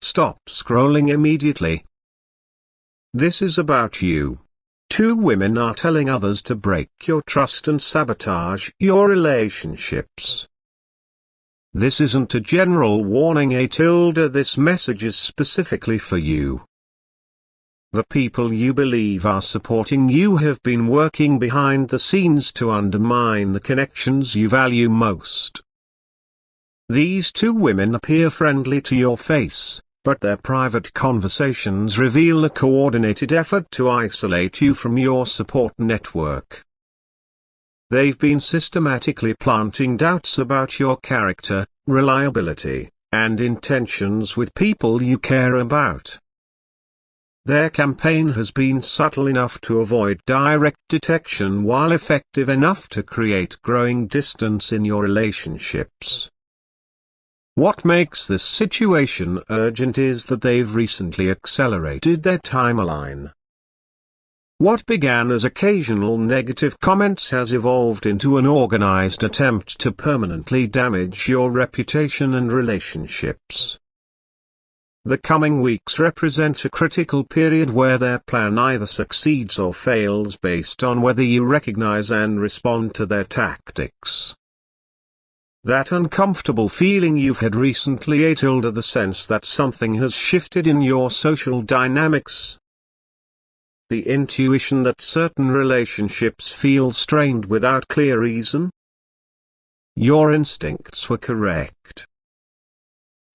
stop scrolling immediately. This is about you. Two women are telling others to break your trust and sabotage your relationships. This isn't a general warning, this message is specifically for you. The people you believe are supporting you have been working behind the scenes to undermine the connections you value most. These two women appear friendly to your face, but their private conversations reveal a coordinated effort to isolate you from your support network. They've been systematically planting doubts about your character, reliability, and intentions with people you care about. Their campaign has been subtle enough to avoid direct detection while effective enough to create growing distance in your relationships. What makes this situation urgent is that they've recently accelerated their timeline. What began as occasional negative comments has evolved into an organized attempt to permanently damage your reputation and relationships. The coming weeks represent a critical period where their plan either succeeds or fails based on whether you recognize and respond to their tactics. That uncomfortable feeling you've had recently, the sense that something has shifted in your social dynamics. The intuition that certain relationships feel strained without clear reason. Your instincts were correct.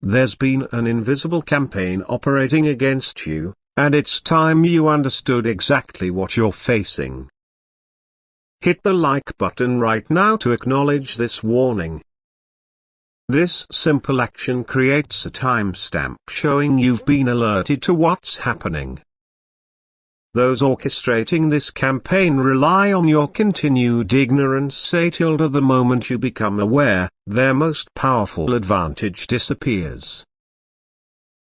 There's been an invisible campaign operating against you, and it's time you understood exactly what you're facing. Hit the like button right now to acknowledge this warning. This simple action creates a timestamp showing you've been alerted to what's happening. Those orchestrating this campaign rely on your continued ignorance. The moment you become aware, their most powerful advantage disappears.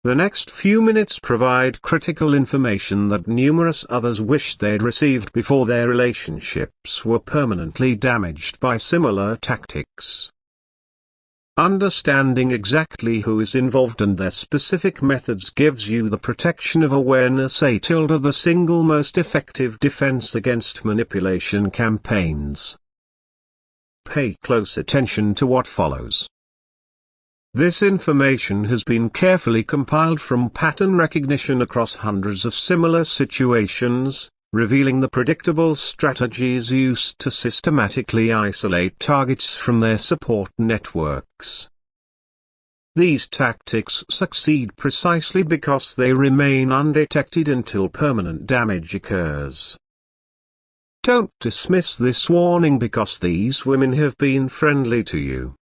The next few minutes provide critical information that numerous others wish they'd received before their relationships were permanently damaged by similar tactics. Understanding exactly who is involved and their specific methods gives you the protection of awareness. The single most effective defense against manipulation campaigns. Pay close attention to what follows. This information has been carefully compiled from pattern recognition across hundreds of similar situations, revealing the predictable strategies used to systematically isolate targets from their support networks. These tactics succeed precisely because they remain undetected until permanent damage occurs. Don't dismiss this warning because these women have been friendly to you.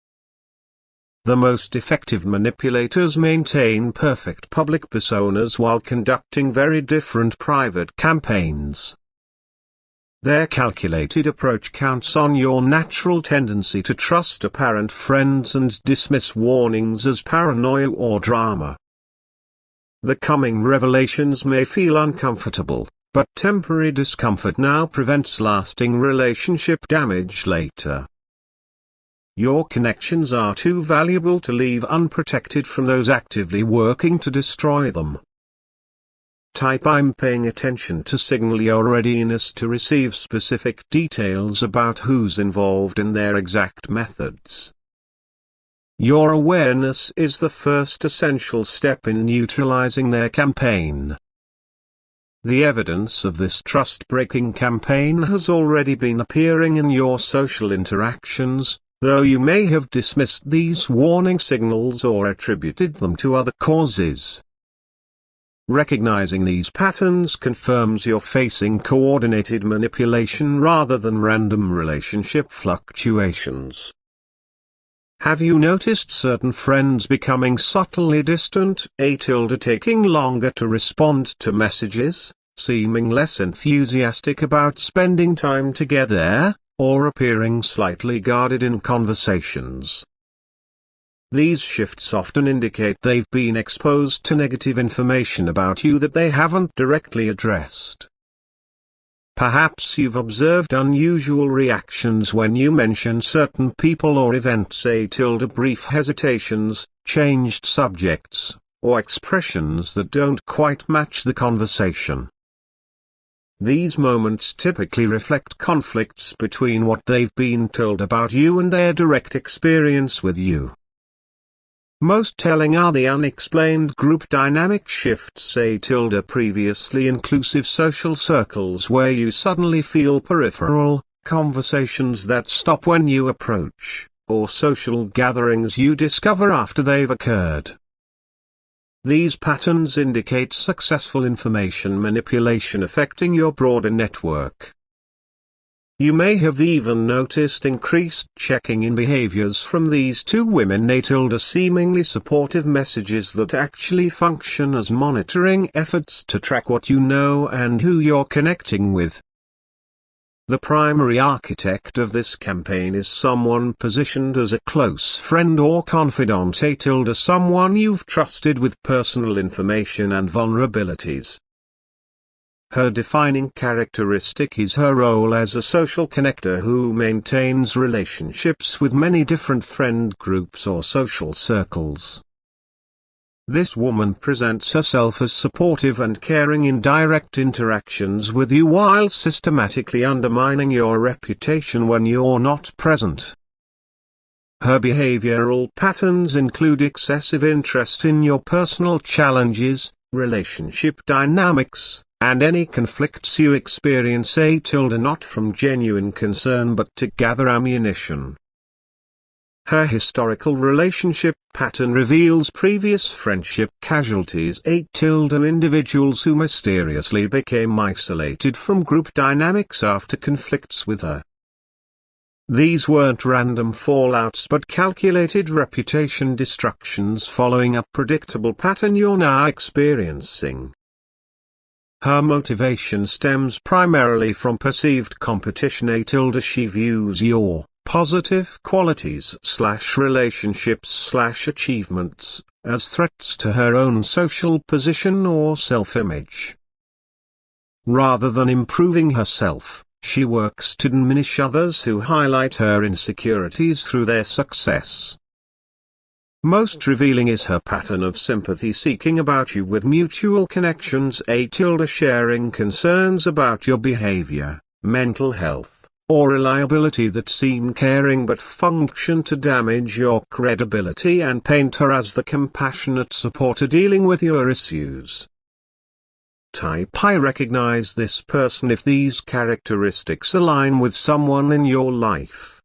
The most effective manipulators maintain perfect public personas while conducting very different private campaigns. Their calculated approach counts on your natural tendency to trust apparent friends and dismiss warnings as paranoia or drama. The coming revelations may feel uncomfortable, but temporary discomfort now prevents lasting relationship damage later. Your connections are too valuable to leave unprotected from those actively working to destroy them. Type "I'm paying attention" to signal your readiness to receive specific details about who's involved in their exact methods. Your awareness is the first essential step in neutralizing their campaign. The evidence of this trust-breaking campaign has already been appearing in your social interactions, though you may have dismissed these warning signals or attributed them to other causes. Recognizing these patterns confirms you're facing coordinated manipulation rather than random relationship fluctuations. Have you noticed certain friends becoming subtly distant, taking longer to respond to messages, seeming less enthusiastic about spending time together, or appearing slightly guarded in conversations? These shifts often indicate they've been exposed to negative information about you that they haven't directly addressed. Perhaps you've observed unusual reactions when you mention certain people or events. Brief hesitations, changed subjects, or expressions that don't quite match the conversation. These moments typically reflect conflicts between what they've been told about you and their direct experience with you. Most telling are the unexplained group dynamic shifts, previously inclusive social circles where you suddenly feel peripheral, conversations that stop when you approach, or social gatherings you discover after they've occurred. These patterns indicate successful information manipulation affecting your broader network. You may have even noticed increased checking in behaviors from these two women, seemingly supportive messages that actually function as monitoring efforts to track what you know and who you're connecting with. The primary architect of this campaign is someone positioned as a close friend or confidant, someone you've trusted with personal information and vulnerabilities. Her defining characteristic is her role as a social connector who maintains relationships with many different friend groups or social circles. This woman presents herself as supportive and caring in direct interactions with you while systematically undermining your reputation when you're not present. Her behavioral patterns include excessive interest in your personal challenges, relationship dynamics, and any conflicts you experience, not from genuine concern but to gather ammunition. Her historical relationship pattern reveals previous friendship casualties, individuals who mysteriously became isolated from group dynamics after conflicts with her. These weren't random fallouts but calculated reputation destructions following a predictable pattern you're now experiencing. Her motivation stems primarily from perceived competition, she views your positive qualities/relationships/achievements as threats to her own social position or self-image. Rather than improving herself, she works to diminish others who highlight her insecurities through their success. Most revealing is her pattern of sympathy seeking about you with mutual connections, sharing concerns about your behavior, mental health, or reliability that seem caring but function to damage your credibility and paint her as the compassionate supporter dealing with your issues. Type I recognize this person if these characteristics align with someone in your life.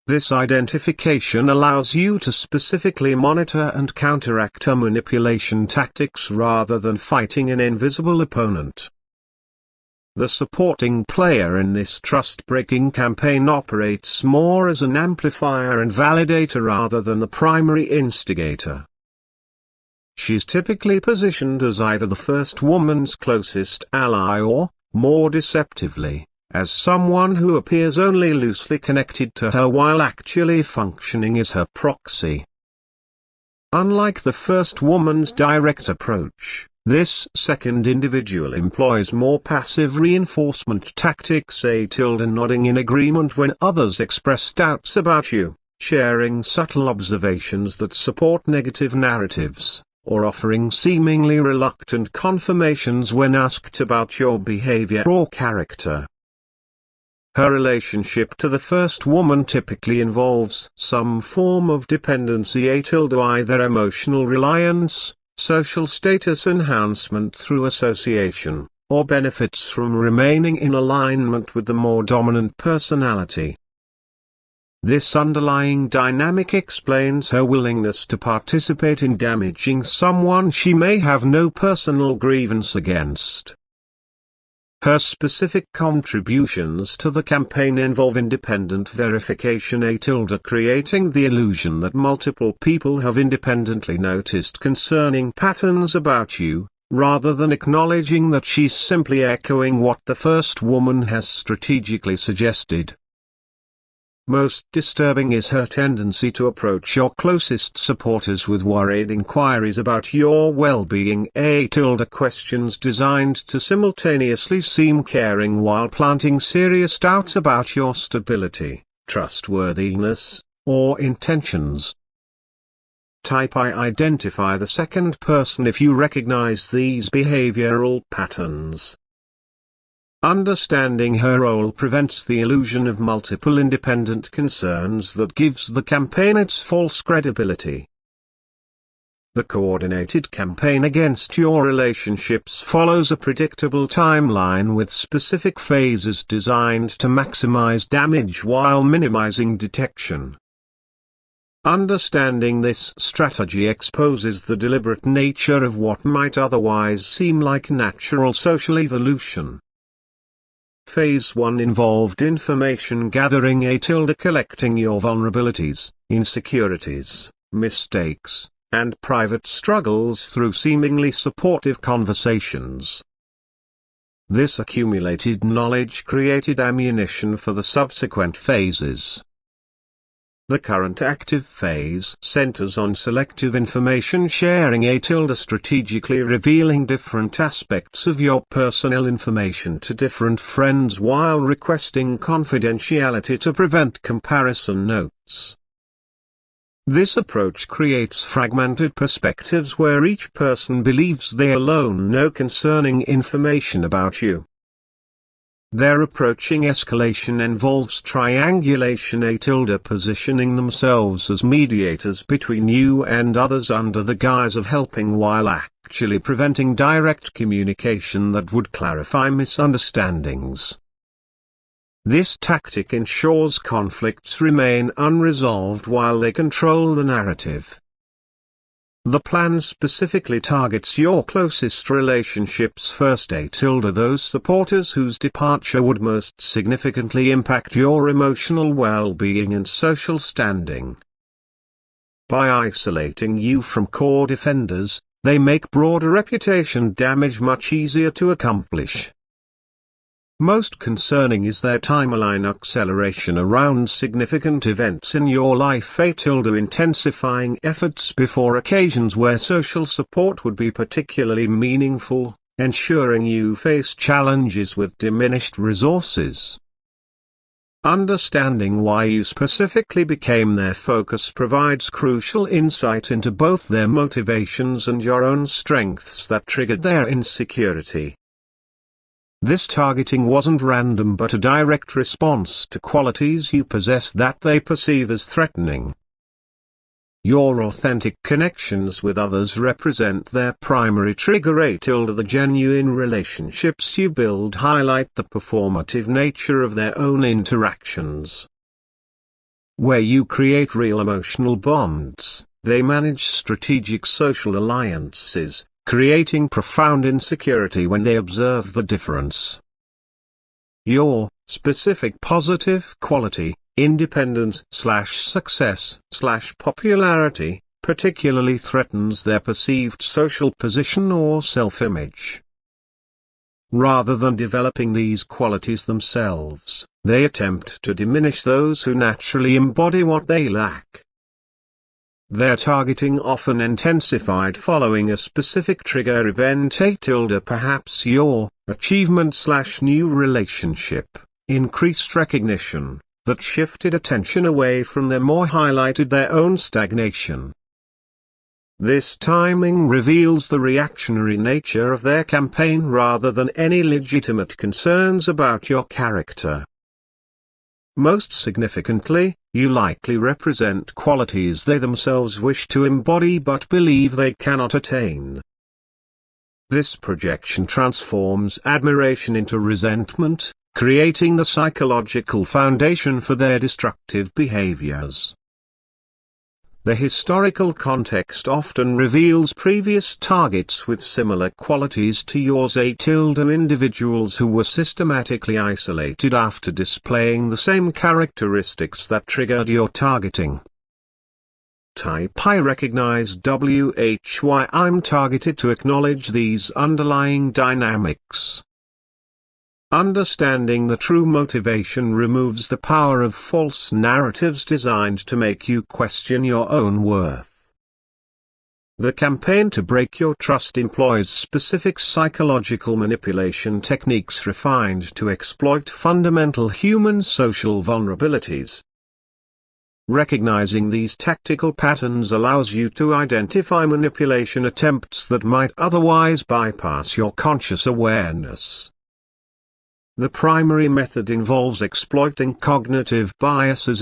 This identification allows you to specifically monitor and counteract her manipulation tactics rather than fighting an invisible opponent. The supporting player in this trust-breaking campaign operates more as an amplifier and validator rather than the primary instigator. She's typically positioned as either the first woman's closest ally or, more deceptively, as someone who appears only loosely connected to her while actually functioning as her proxy. Unlike the first woman's direct approach, this second individual employs more passive reinforcement tactics, nodding in agreement when others express doubts about you, sharing subtle observations that support negative narratives, or offering seemingly reluctant confirmations when asked about your behavior or character. Her relationship to the first woman typically involves some form of dependency, either emotional reliance, social status enhancement through association, or benefits from remaining in alignment with the more dominant personality. This underlying dynamic explains her willingness to participate in damaging someone she may have no personal grievance against. Her specific contributions to the campaign involve independent verification, creating the illusion that multiple people have independently noticed concerning patterns about you, rather than acknowledging that she's simply echoing what the first woman has strategically suggested. Most disturbing is her tendency to approach your closest supporters with worried inquiries about your well-being, questions designed to simultaneously seem caring while planting serious doubts about your stability, trustworthiness, or intentions. Type I identify the second person if you recognize these behavioral patterns. Understanding her role prevents the illusion of multiple independent concerns that gives the campaign its false credibility. The coordinated campaign against your relationships follows a predictable timeline with specific phases designed to maximize damage while minimizing detection. Understanding this strategy exposes the deliberate nature of what might otherwise seem like natural social evolution. Phase 1 involved information gathering, collecting your vulnerabilities, insecurities, mistakes, and private struggles through seemingly supportive conversations. This accumulated knowledge created ammunition for the subsequent phases. The current active phase centers on selective information sharing, strategically revealing different aspects of your personal information to different friends while requesting confidentiality to prevent comparison notes. This approach creates fragmented perspectives where each person believes they alone know concerning information about you. Their approaching escalation involves triangulation, positioning themselves as mediators between you and others under the guise of helping while actually preventing direct communication that would clarify misunderstandings. This tactic ensures conflicts remain unresolved while they control the narrative. The plan specifically targets your closest relationships first, those supporters whose departure would most significantly impact your emotional well-being and social standing. By isolating you from core defenders, they make broader reputation damage much easier to accomplish. Most concerning is their timeline acceleration around significant events in your life, intensifying efforts before occasions where social support would be particularly meaningful, ensuring you face challenges with diminished resources. Understanding why you specifically became their focus provides crucial insight into both their motivations and your own strengths that triggered their insecurity. This targeting wasn't random but a direct response to qualities you possess that they perceive as threatening. Your authentic connections with others represent their primary trigger. The genuine relationships you build highlight the performative nature of their own interactions. Where you create real emotional bonds, they manage strategic social alliances, creating profound insecurity when they observe the difference. Your specific positive quality, independence/success/popularity, particularly threatens their perceived social position or self-image. Rather than developing these qualities themselves, they attempt to diminish those who naturally embody what they lack. Their targeting often intensified following a specific trigger event, perhaps your achievement/new relationship, increased recognition, that shifted attention away from them or highlighted their own stagnation. This timing reveals the reactionary nature of their campaign rather than any legitimate concerns about your character. Most significantly, you likely represent qualities they themselves wish to embody but believe they cannot attain. This projection transforms admiration into resentment, creating the psychological foundation for their destructive behaviors. The historical context often reveals previous targets with similar qualities to yours, individuals who were systematically isolated after displaying the same characteristics that triggered your targeting. Type I recognize why I'm targeted to acknowledge these underlying dynamics. Understanding the true motivation removes the power of false narratives designed to make you question your own worth. The campaign to break your trust employs specific psychological manipulation techniques refined to exploit fundamental human social vulnerabilities. Recognizing these tactical patterns allows you to identify manipulation attempts that might otherwise bypass your conscious awareness. The primary method involves exploiting cognitive biases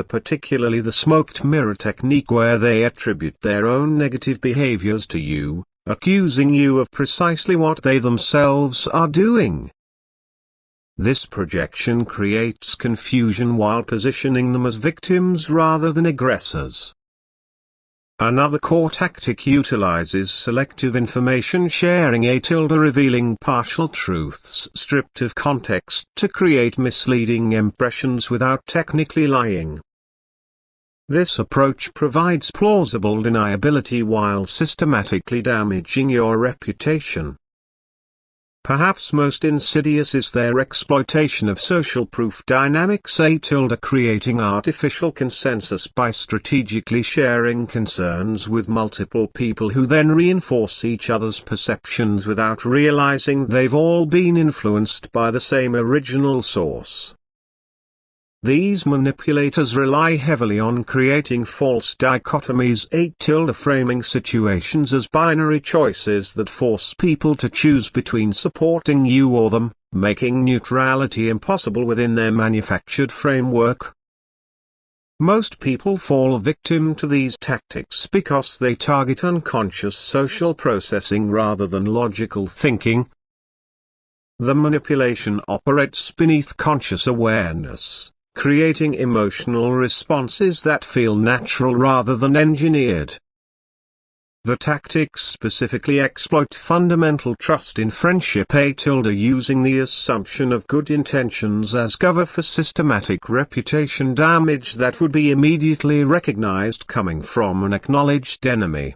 particularly the smoked mirror technique, where they attribute their own negative behaviors to you, accusing you of precisely what they themselves are doing. This projection creates confusion while positioning them as victims rather than aggressors. Another core tactic utilizes selective information sharing, revealing partial truths stripped of context to create misleading impressions without technically lying. This approach provides plausible deniability while systematically damaging your reputation. Perhaps most insidious is their exploitation of social proof dynamics, creating artificial consensus by strategically sharing concerns with multiple people who then reinforce each other's perceptions without realizing they've all been influenced by the same original source. These manipulators rely heavily on creating false dichotomies, framing situations as binary choices that force people to choose between supporting you or them, making neutrality impossible within their manufactured framework. Most people fall victim to these tactics because they target unconscious social processing rather than logical thinking. The manipulation operates beneath conscious awareness, creating emotional responses that feel natural rather than engineered. The tactics specifically exploit fundamental trust in friendship, using the assumption of good intentions as cover for systematic reputation damage that would be immediately recognized coming from an acknowledged enemy.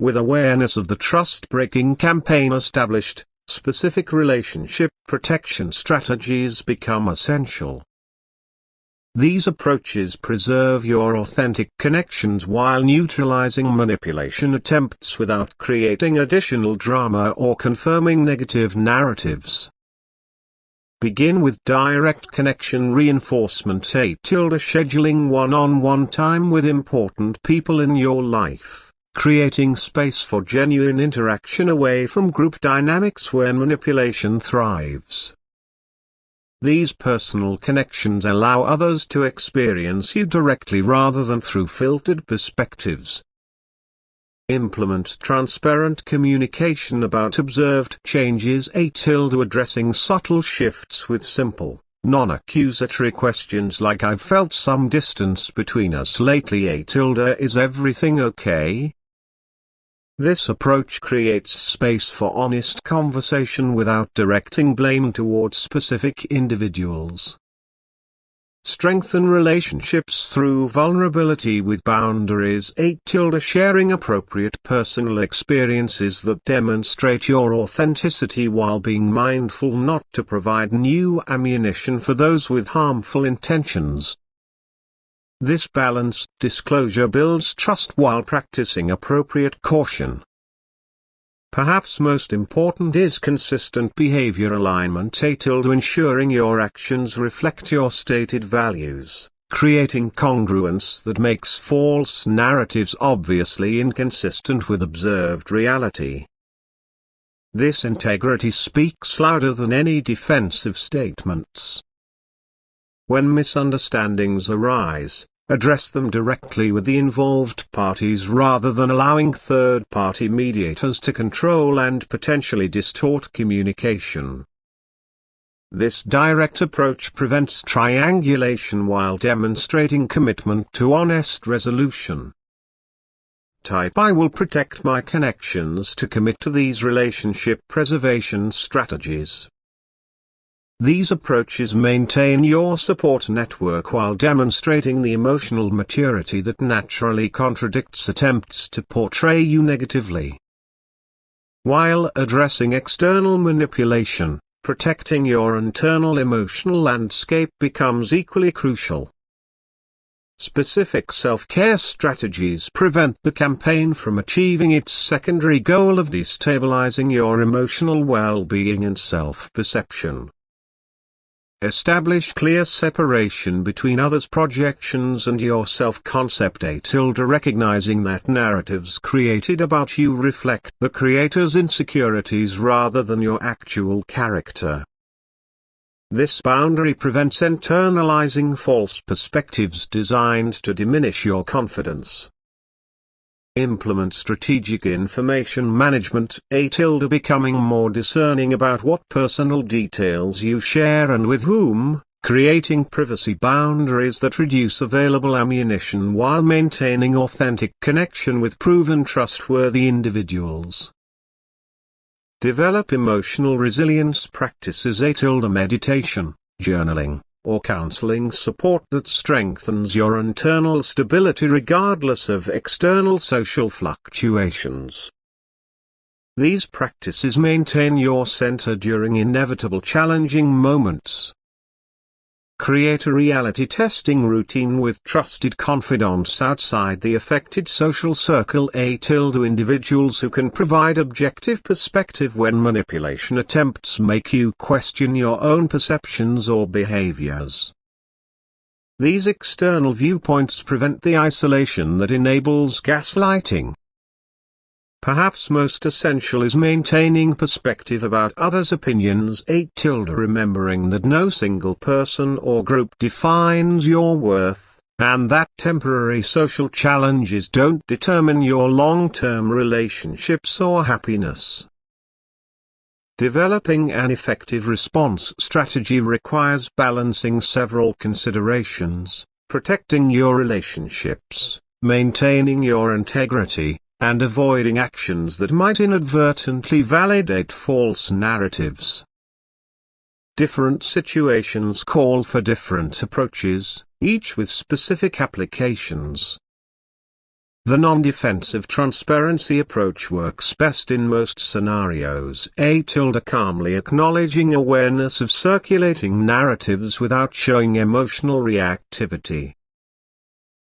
With awareness of the trust-breaking campaign established, specific relationship protection strategies become essential. These approaches preserve your authentic connections while neutralizing manipulation attempts without creating additional drama or confirming negative narratives. Begin with direct connection reinforcement, scheduling one-on-one time with important people in your life, creating space for genuine interaction away from group dynamics where manipulation thrives. These personal connections allow others to experience you directly rather than through filtered perspectives. Implement transparent communication about observed changes, addressing subtle shifts with simple, non-accusatory questions like "I've felt some distance between us lately, is everything okay?" This approach creates space for honest conversation without directing blame towards specific individuals. Strengthen relationships through vulnerability with boundaries, sharing appropriate personal experiences that demonstrate your authenticity while being mindful not to provide new ammunition for those with harmful intentions. This balanced disclosure builds trust while practicing appropriate caution. Perhaps most important is consistent behavior alignment, ensuring your actions reflect your stated values, creating congruence that makes false narratives obviously inconsistent with observed reality. This integrity speaks louder than any defensive statements. When misunderstandings arise, address them directly with the involved parties rather than allowing third-party mediators to control and potentially distort communication. This direct approach prevents triangulation while demonstrating commitment to honest resolution. I will protect my connections to commit to these relationship preservation strategies. These approaches maintain your support network while demonstrating the emotional maturity that naturally contradicts attempts to portray you negatively. While addressing external manipulation, protecting your internal emotional landscape becomes equally crucial. Specific self-care strategies prevent the campaign from achieving its secondary goal of destabilizing your emotional well-being and self-perception. Establish clear separation between others' projections and your self-concept. Recognizing that narratives created about you reflect the creator's insecurities rather than your actual character. This boundary prevents internalizing false perspectives designed to diminish your confidence. Implement strategic information management. Becoming more discerning about what personal details you share and with whom, creating privacy boundaries that reduce available ammunition while maintaining authentic connection with proven trustworthy individuals. Develop emotional resilience practices. Meditation, journaling, or counseling support that strengthens your internal stability regardless of external social fluctuations. These practices maintain your center during inevitable challenging moments. Create a reality testing routine with trusted confidants outside the affected social circle. Individuals who can provide objective perspective when manipulation attempts make you question your own perceptions or behaviors. These external viewpoints prevent the isolation that enables gaslighting. Perhaps most essential is maintaining perspective about others' opinions. Remembering that no single person or group defines your worth, and that temporary social challenges don't determine your long-term relationships or happiness. Developing an effective response strategy requires balancing several considerations: protecting your relationships, maintaining your integrity, and avoiding actions that might inadvertently validate false narratives. Different situations call for different approaches, each with specific applications. The non-defensive transparency approach works best in most scenarios. Calmly acknowledging awareness of circulating narratives without showing emotional reactivity.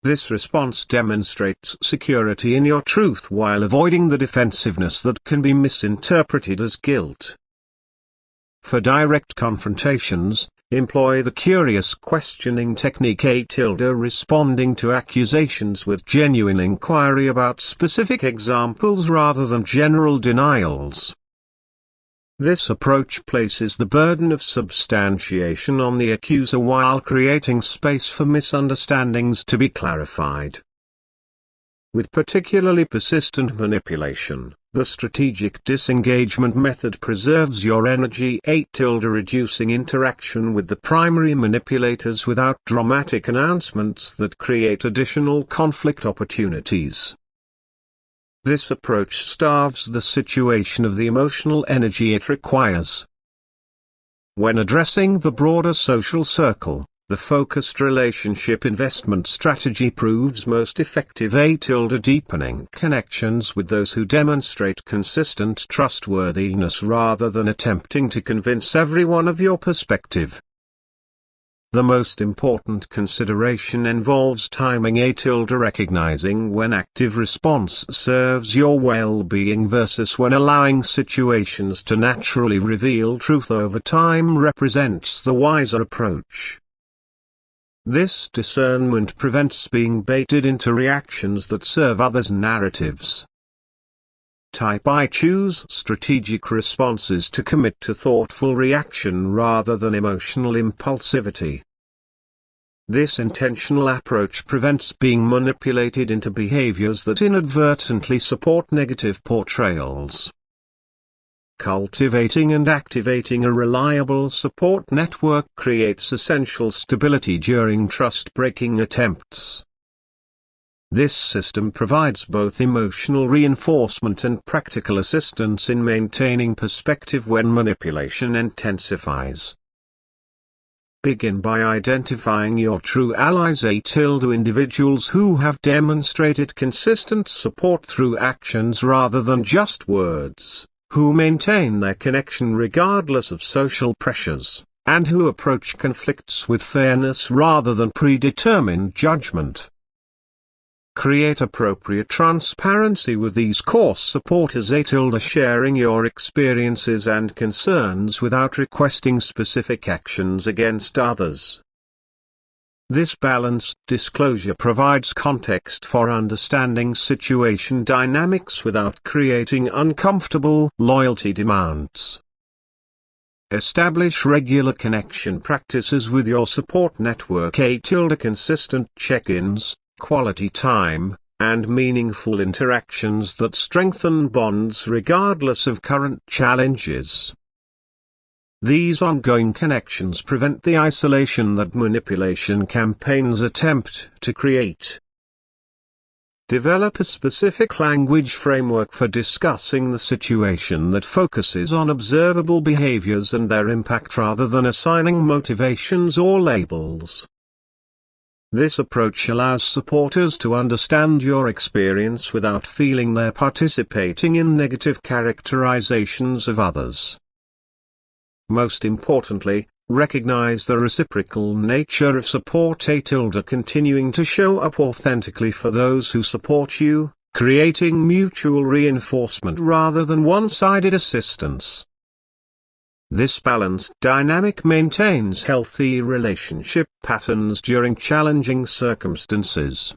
This response demonstrates security in your truth while avoiding the defensiveness that can be misinterpreted as guilt. For direct confrontations, employ the curious questioning technique. Responding to accusations with genuine inquiry about specific examples rather than general denials. This approach places the burden of substantiation on the accuser while creating space for misunderstandings to be clarified. With particularly persistent manipulation, the strategic disengagement method preserves your energy. Reducing interaction with the primary manipulators without dramatic announcements that create additional conflict opportunities. This approach starves the situation of the emotional energy it requires. When addressing the broader social circle, the focused relationship investment strategy proves most effective. Deepening connections with those who demonstrate consistent trustworthiness rather than attempting to convince everyone of your perspective. The most important consideration involves timing. Recognizing when active response serves your well-being versus when allowing situations to naturally reveal truth over time represents the wiser approach. This discernment prevents being baited into reactions that serve others' narratives. I choose strategic responses to commit to thoughtful reaction rather than emotional impulsivity. This intentional approach prevents being manipulated into behaviors that inadvertently support negative portrayals. Cultivating and activating a reliable support network creates essential stability during trust-breaking attempts. This system provides both emotional reinforcement and practical assistance in maintaining perspective when manipulation intensifies. Begin by identifying your true allies. Individuals who have demonstrated consistent support through actions rather than just words, who maintain their connection regardless of social pressures, and who approach conflicts with fairness rather than predetermined judgment. Create appropriate transparency with these course supporters. Sharing your experiences and concerns without requesting specific actions against others. This balanced disclosure provides context for understanding situation dynamics without creating uncomfortable loyalty demands. Establish regular connection practices with your support network. Consistent check-ins, quality time, and meaningful interactions that strengthen bonds regardless of current challenges. These ongoing connections prevent the isolation that manipulation campaigns attempt to create. Develop a specific language framework for discussing the situation that focuses on observable behaviors and their impact rather than assigning motivations or labels. This approach allows supporters to understand your experience without feeling they're participating in negative characterizations of others. Most importantly, recognize the reciprocal nature of support. Continuing to show up authentically for those who support you, creating mutual reinforcement rather than one-sided assistance. This balanced dynamic maintains healthy relationship patterns during challenging circumstances.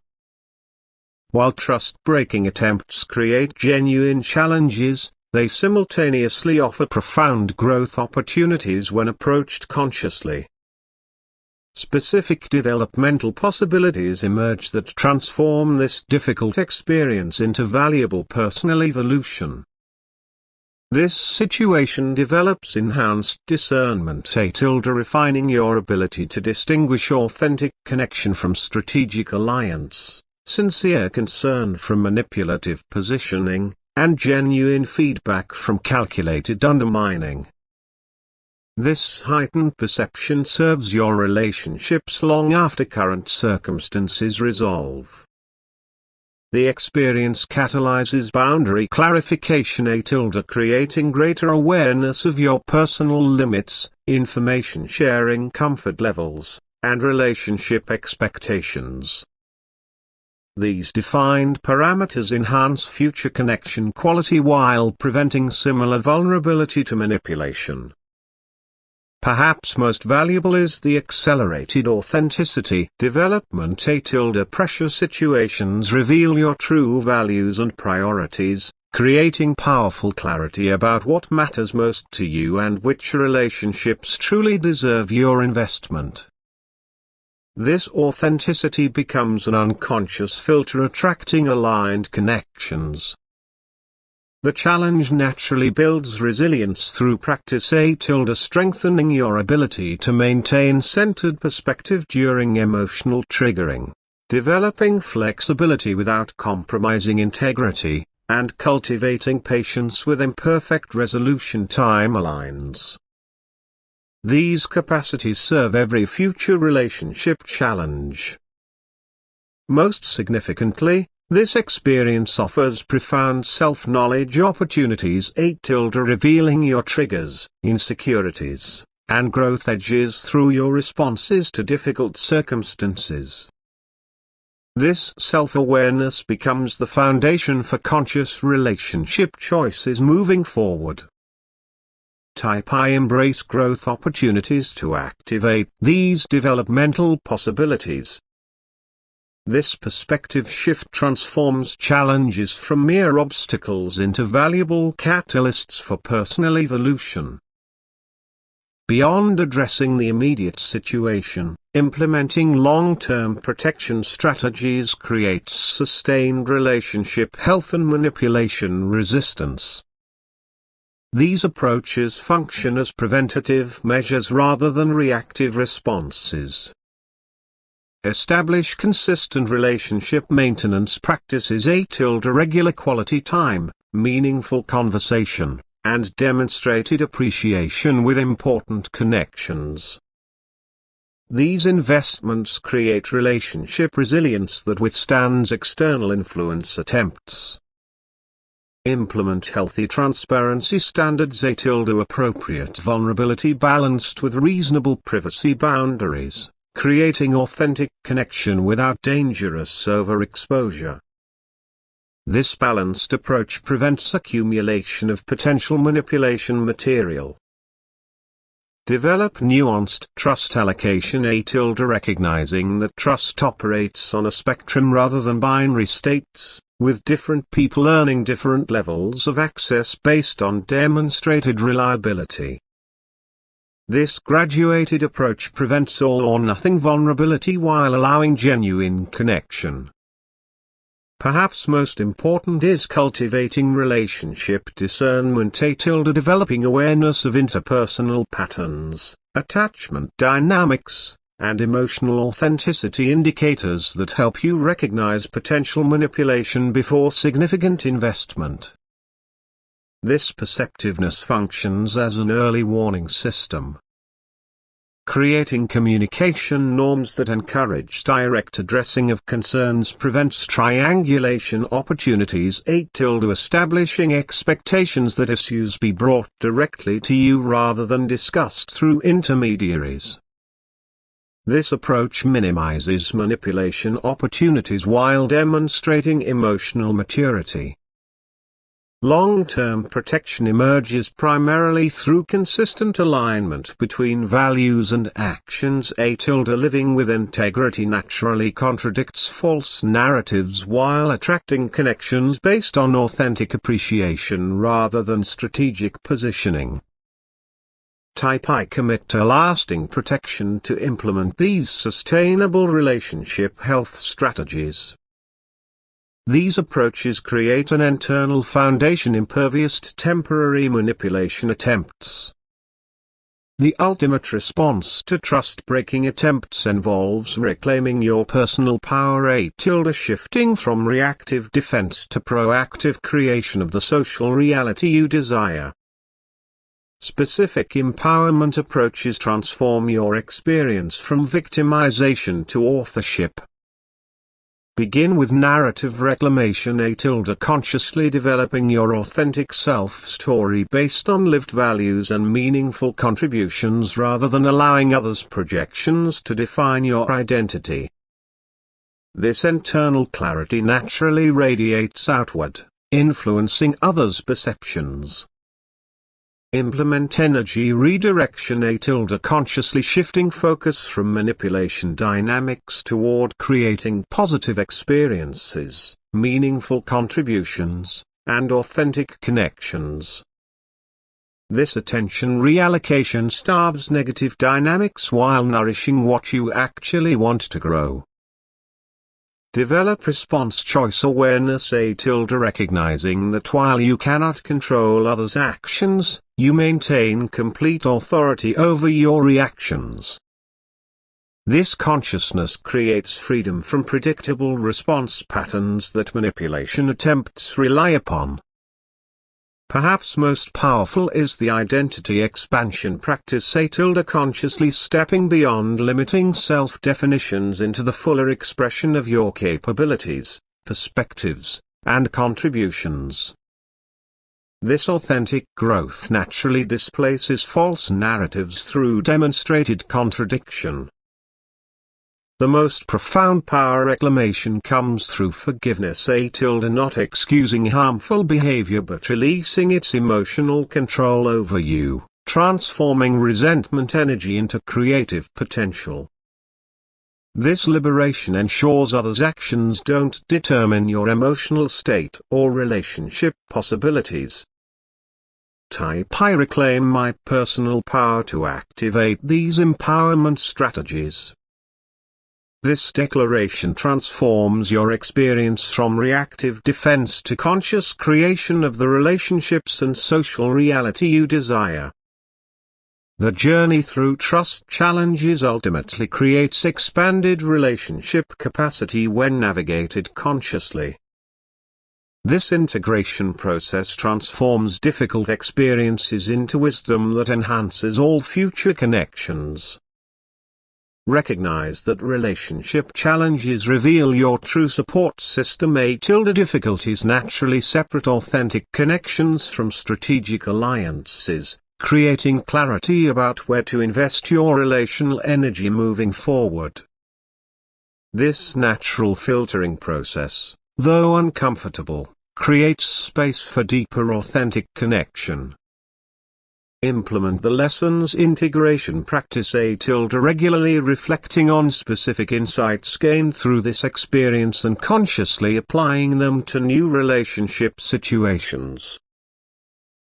While trust-breaking attempts create genuine challenges, they simultaneously offer profound growth opportunities when approached consciously. Specific developmental possibilities emerge that transform this difficult experience into valuable personal evolution. This situation develops enhanced discernment. Refining your ability to distinguish authentic connection from strategic alliance, sincere concern from manipulative positioning, and genuine feedback from calculated undermining. This heightened perception serves your relationships long after current circumstances resolve. The experience catalyzes boundary clarification. Creating greater awareness of your personal limits, information sharing comfort levels, and relationship expectations. These defined parameters enhance future connection quality while preventing similar vulnerability to manipulation. Perhaps most valuable is the accelerated authenticity development. Pressure situations reveal your true values and priorities, creating powerful clarity about what matters most to you and which relationships truly deserve your investment. This authenticity becomes an unconscious filter attracting aligned connections. The challenge naturally builds resilience through practice. Strengthening your ability to maintain centered perspective during emotional triggering, developing flexibility without compromising integrity, and cultivating patience with imperfect resolution timelines. These capacities serve every future relationship challenge. Most significantly, this experience offers profound self-knowledge opportunities. Revealing your triggers, insecurities, and growth edges through your responses to difficult circumstances. This self-awareness becomes the foundation for conscious relationship choices moving forward. I embrace growth opportunities to activate these developmental possibilities. This perspective shift transforms challenges from mere obstacles into valuable catalysts for personal evolution. Beyond addressing the immediate situation, implementing long-term protection strategies creates sustained relationship health and manipulation resistance. These approaches function as preventative measures rather than reactive responses. Establish consistent relationship maintenance practices. Regular quality time, meaningful conversation, and demonstrated appreciation with important connections. These investments create relationship resilience that withstands external influence attempts. Implement healthy transparency standards. Appropriate vulnerability balanced with reasonable privacy boundaries, creating authentic connection without dangerous overexposure. This balanced approach prevents accumulation of potential manipulation material. Develop nuanced trust allocation recognizing that trust operates on a spectrum rather than binary states, with different people earning different levels of access based on demonstrated reliability. This graduated approach prevents all-or-nothing vulnerability while allowing genuine connection. Perhaps most important is cultivating relationship discernment developing awareness of interpersonal patterns, attachment dynamics, and emotional authenticity indicators that help you recognize potential manipulation before significant investment. This perceptiveness functions as an early warning system. Creating communication norms that encourage direct addressing of concerns prevents triangulation opportunities. Establishing expectations that issues be brought directly to you rather than discussed through intermediaries. This approach minimizes manipulation opportunities while demonstrating emotional maturity. Long-term protection emerges primarily through consistent alignment between values and actions. Living with integrity naturally contradicts false narratives while attracting connections based on authentic appreciation rather than strategic positioning. I commit to lasting protection to implement these sustainable relationship health strategies. These approaches create an internal foundation impervious to temporary manipulation attempts. The ultimate response to trust-breaking attempts involves reclaiming your personal power. Shifting from reactive defense to proactive creation of the social reality you desire. Specific empowerment approaches transform your experience from victimization to authorship. Begin with narrative reclamation. Consciously developing your authentic self-story based on lived values and meaningful contributions rather than allowing others' projections to define your identity. This internal clarity naturally radiates outward, influencing others' perceptions. Implement energy redirection. Consciously shifting focus from manipulation dynamics toward creating positive experiences, meaningful contributions, and authentic connections. This attention reallocation starves negative dynamics while nourishing what you actually want to grow. Develop response choice awareness. Recognizing that while you cannot control others' actions, you maintain complete authority over your reactions. This consciousness creates freedom from predictable response patterns that manipulation attempts rely upon. Perhaps most powerful is the identity expansion practice. Consciously stepping beyond limiting self-definitions into the fuller expression of your capabilities, perspectives, and contributions. This authentic growth naturally displaces false narratives through demonstrated contradiction. The most profound power reclamation comes through forgiveness. Not excusing harmful behavior but releasing its emotional control over you, transforming resentment energy into creative potential. This liberation ensures others' actions don't determine your emotional state or relationship possibilities. I reclaim my personal power to activate these empowerment strategies. This declaration transforms your experience from reactive defense to conscious creation of the relationships and social reality you desire. The journey through trust challenges ultimately creates expanded relationship capacity when navigated consciously. This integration process transforms difficult experiences into wisdom that enhances all future connections. Recognize that relationship challenges reveal your true support system. Difficulties naturally separate authentic connections from strategic alliances, creating clarity about where to invest your relational energy moving forward. This natural filtering process, though uncomfortable, creates space for deeper authentic connection. Implement the lessons integration practice regularly, reflecting on specific insights gained through this experience and consciously applying them to new relationship situations.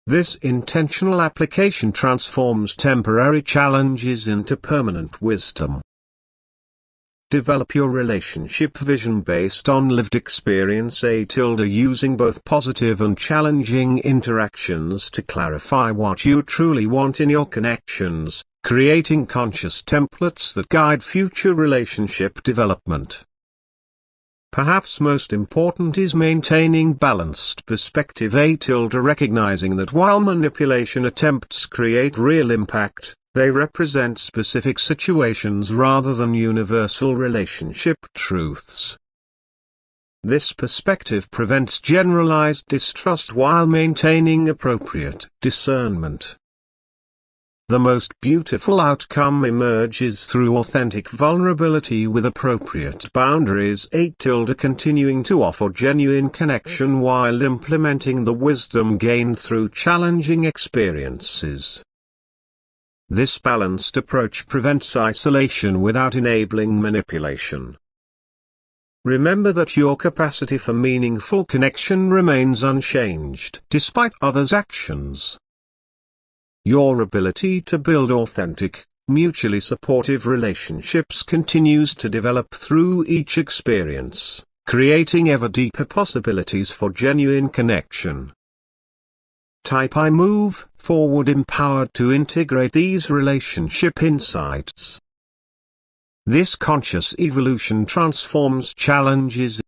This intentional application transforms temporary challenges into permanent wisdom. Develop your relationship vision based on lived experience using both positive and challenging interactions to clarify what you truly want in your connections, creating conscious templates that guide future relationship development. Perhaps most important is maintaining balanced perspective recognizing that while manipulation attempts create real impact, they represent specific situations rather than universal relationship truths. This perspective prevents generalized distrust while maintaining appropriate discernment. The most beautiful outcome emerges through authentic vulnerability with appropriate boundaries. Continuing to offer genuine connection while implementing the wisdom gained through challenging experiences. This balanced approach prevents isolation without enabling manipulation. Remember that your capacity for meaningful connection remains unchanged despite others' actions. Your ability to build authentic, mutually supportive relationships continues to develop through each experience, creating ever deeper possibilities for genuine connection. I move forward empowered to integrate these relationship insights. This conscious evolution transforms challenges